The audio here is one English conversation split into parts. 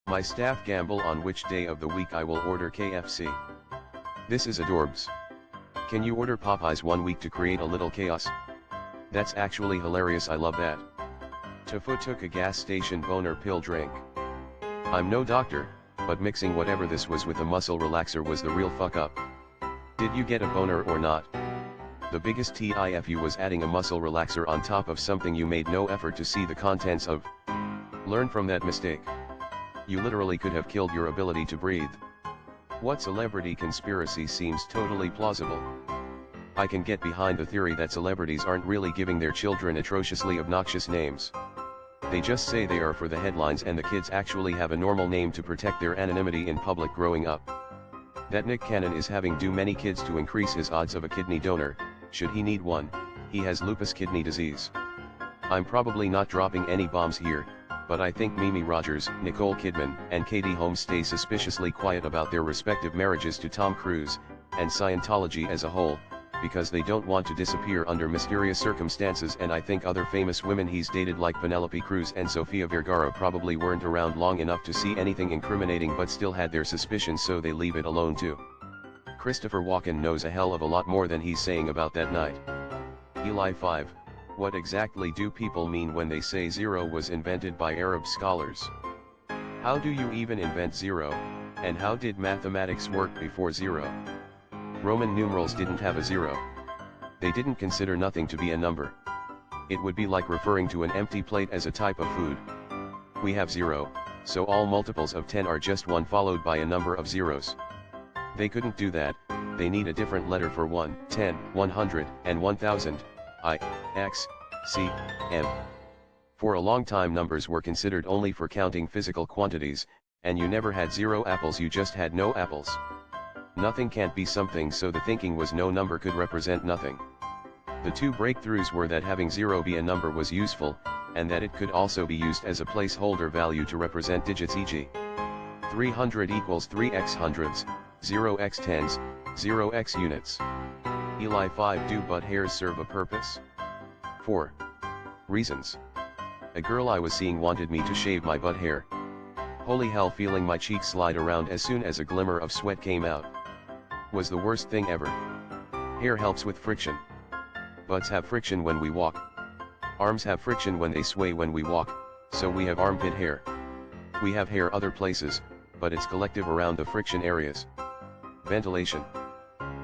My staff gamble on which day of the week I will order KFC. This is adorbs. Can you order Popeyes one week to create a little chaos? That's actually hilarious, I love that. Tofu took a gas station boner pill drink. I'm no doctor, but mixing whatever this was with a muscle relaxer was the real fuck up. Did you get a boner or not? The biggest TIFU was adding a muscle relaxer on top of something you made no effort to see the contents of. Learn from that mistake. You literally could have killed your ability to breathe. What celebrity conspiracy seems totally plausible? I can get behind the theory that celebrities aren't really giving their children atrociously obnoxious names. They just say they are for the headlines and the kids actually have a normal name to protect their anonymity in public growing up. That Nick Cannon is having too many kids to increase his odds of a kidney donor, should he need one, he has lupus kidney disease. I'm probably not dropping any bombs here, but I think Mimi Rogers, Nicole Kidman, and Katie Holmes stay suspiciously quiet about their respective marriages to Tom Cruise, and Scientology as a whole, because they don't want to disappear under mysterious circumstances, and I think other famous women he's dated like Penelope Cruz and Sofia Vergara probably weren't around long enough to see anything incriminating but still had their suspicions, so they leave it alone too. Christopher Walken knows a hell of a lot more than he's saying about that night. Eli 5. What exactly do people mean when they say zero was invented by Arab scholars? How do you even invent zero, and how did mathematics work before zero? Roman numerals didn't have a zero. They didn't consider nothing to be a number. It would be like referring to an empty plate as a type of food. We have zero, so all multiples of 10 are just 1 followed by a number of zeros. They couldn't do that, they need a different letter for 1, 10, 100, and 1000, I, X, C, M. For a long time numbers were considered only for counting physical quantities, and you never had 0 apples, you just had no apples. Nothing can't be something, so the thinking was no number could represent nothing. The two breakthroughs were that having 0 be a number was useful, and that it could also be used as a placeholder value to represent digits, e.g. 300 equals 3x hundreds, 0x tens, 0x units. Eli 5. Do butt hairs serve a purpose? 4. Reasons. A girl I was seeing wanted me to shave my butt hair. Holy hell, feeling my cheeks slide around as soon as a glimmer of sweat came out was the worst thing ever. Hair helps with friction. Butts have friction when we walk. Arms have friction when they sway when we walk, so we have armpit hair. We have hair other places, but it's collective around the friction areas. Ventilation.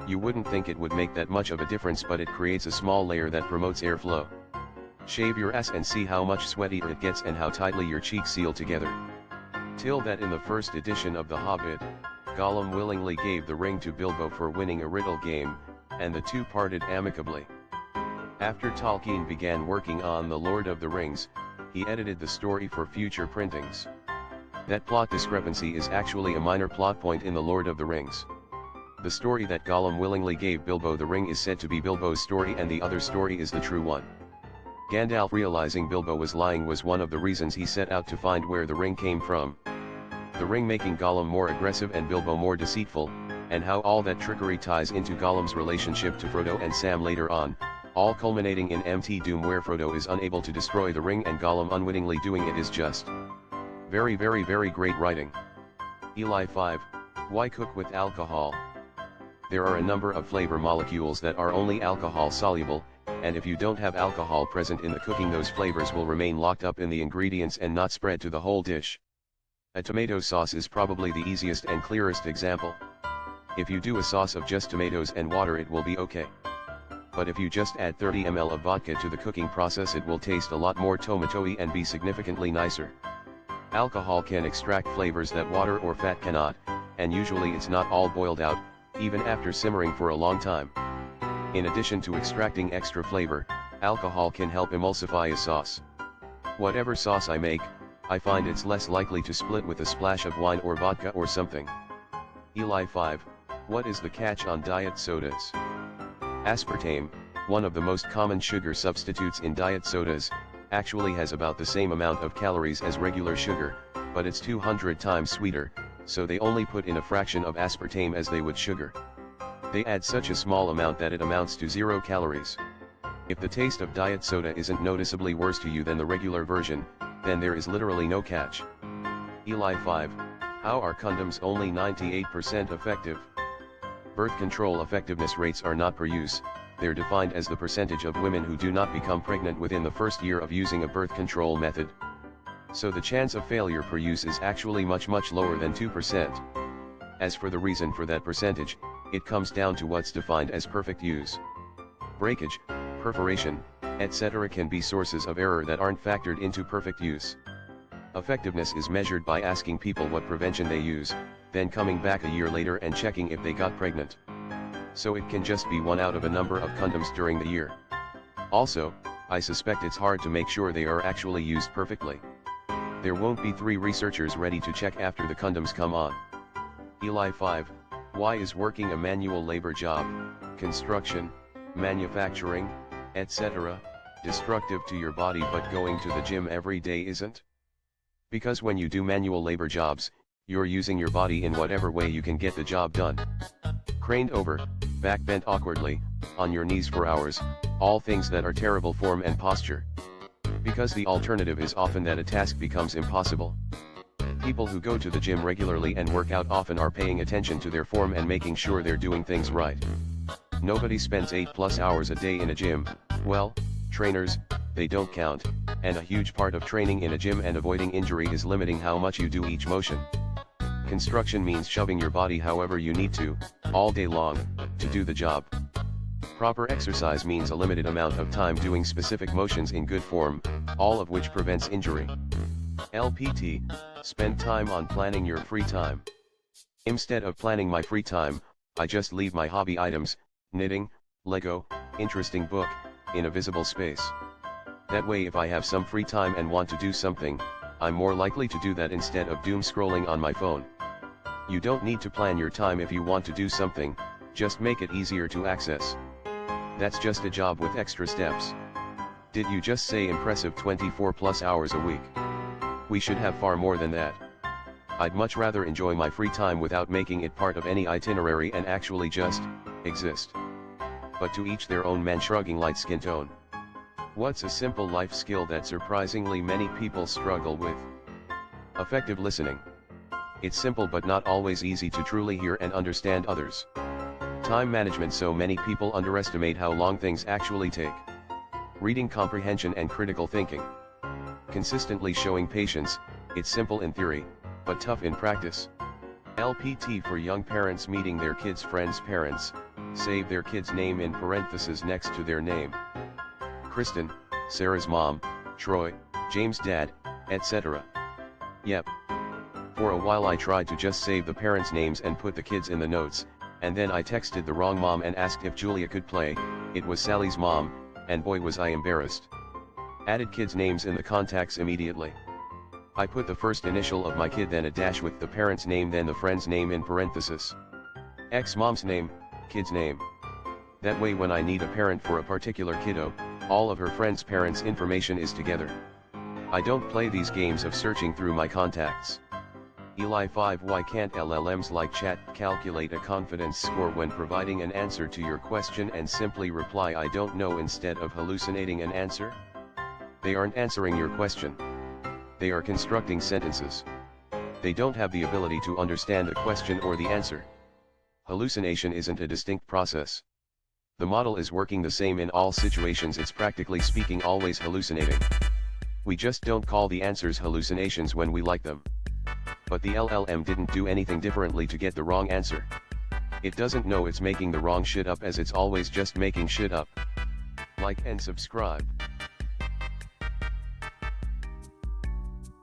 You wouldn't think it would make that much of a difference, but it creates a small layer that promotes airflow. Shave your ass and see how much sweatier it gets and how tightly your cheeks seal together. Till that in the first edition of The Hobbit, Gollum willingly gave the ring to Bilbo for winning a riddle game, and the two parted amicably. After Tolkien began working on The Lord of the Rings, he edited the story for future printings. That plot discrepancy is actually a minor plot point in The Lord of the Rings. The story that Gollum willingly gave Bilbo the ring is said to be Bilbo's story, and the other story is the true one. Gandalf realizing Bilbo was lying was one of the reasons he set out to find where the ring came from. The ring making Gollum more aggressive and Bilbo more deceitful, and how all that trickery ties into Gollum's relationship to Frodo and Sam later on, all culminating in Mt. Doom, where Frodo is unable to destroy the ring and Gollum unwittingly doing it, is just very great writing. Eli 5. Why cook with alcohol? There are a number of flavor molecules that are only alcohol soluble, and if you don't have alcohol present in the cooking, those flavors will remain locked up in the ingredients and not spread to the whole dish. A tomato sauce is probably the easiest and clearest example. If you do a sauce of just tomatoes and water, it will be okay. But if you just add 30 ml of vodka to the cooking process, it will taste a lot more tomatoey and be significantly nicer. Alcohol can extract flavors that water or fat cannot, and usually it's not all boiled out, even after simmering for a long time. In addition to extracting extra flavor, alcohol can help emulsify a sauce. Whatever sauce I make, I find it's less likely to split with a splash of wine or vodka or something. Eli 5. What is the catch on diet sodas? Aspartame, one of the most common sugar substitutes in diet sodas, actually has about the same amount of calories as regular sugar, but it's 200 times sweeter, so they only put in a fraction of aspartame as they would sugar. They add such a small amount that it amounts to 0 calories. If the taste of diet soda isn't noticeably worse to you than the regular version, then there is literally no catch. Eli 5, how are condoms only 98% effective? Birth control effectiveness rates are not per use, they're defined as the percentage of women who do not become pregnant within the first year of using a birth control method. So the chance of failure per use is actually much lower than 2%. As for the reason for that percentage, it comes down to what's defined as perfect use. Breakage, perforation, etc. can be sources of error that aren't factored into perfect use. Effectiveness is measured by asking people what prevention they use, then coming back a year later and checking if they got pregnant. So it can just be one out of a number of condoms during the year. Also, I suspect it's hard to make sure they are actually used perfectly. There won't be 3 researchers ready to check after the condoms come on. Eli 5, why is working a manual labor job, construction, manufacturing, etc., destructive to your body but going to the gym every day isn't? Because when you do manual labor jobs, you're using your body in whatever way you can get the job done. Craned over, back bent awkwardly, on your knees for hours, all things that are terrible form and posture. Because the alternative is often that a task becomes impossible. People who go to the gym regularly and work out often are paying attention to their form and making sure they're doing things right. Nobody spends 8+ hours a day in a gym, well, trainers, they don't count, and a huge part of training in a gym and avoiding injury is limiting how much you do each motion. Construction means shoving your body however you need to, all day long, to do the job. Proper exercise means a limited amount of time doing specific motions in good form, all of which prevents injury. LPT, spend time on planning your free time. Instead of planning my free time, I just leave my hobby items, knitting, Lego, interesting book, in a visible space. That way if I have some free time and want to do something, I'm more likely to do that instead of doom scrolling on my phone. You don't need to plan your time if you want to do something, just make it easier to access. That's just a job with extra steps. Did you just say impressive 24+ hours a week? We should have far more than that. I'd much rather enjoy my free time without making it part of any itinerary and actually just exist. But to each their own, man shrugging light skin tone. What's a simple life skill that surprisingly many people struggle with? Effective listening. It's simple but not always easy to truly hear and understand others. Time management. So many people underestimate how long things actually take. Reading comprehension and critical thinking. Consistently showing patience. It's simple in theory, but tough in practice. LPT for young parents meeting their kids' friends' parents, save their kid's name in parentheses next to their name. Kristen, Sarah's mom, Troy, James' dad, etc. Yep. For a while I tried to just save the parents' names and put the kids in the notes, and then I texted the wrong mom and asked if Julia could play. It was Sally's mom, and boy was I embarrassed. Added kids' names in the contacts immediately. I put the first initial of my kid, then a dash with the parent's name, then the friend's name in parenthesis. Ex-mom's name, kid's name. That way when I need a parent for a particular kiddo, all of her friends' parents' information is together. I don't play these games of searching through my contacts. Eli 5, why can't LLMs like chat calculate a confidence score when providing an answer to your question and simply reply I don't know instead of hallucinating an answer? They aren't answering your question. They are constructing sentences. They don't have the ability to understand the question or the answer. Hallucination isn't a distinct process. The model is working the same in all situations. It's practically speaking always hallucinating. We just don't call the answers hallucinations when we like them. But the LLM didn't do anything differently to get the wrong answer. It doesn't know it's making the wrong shit up, as it's always just making shit up. Like and subscribe.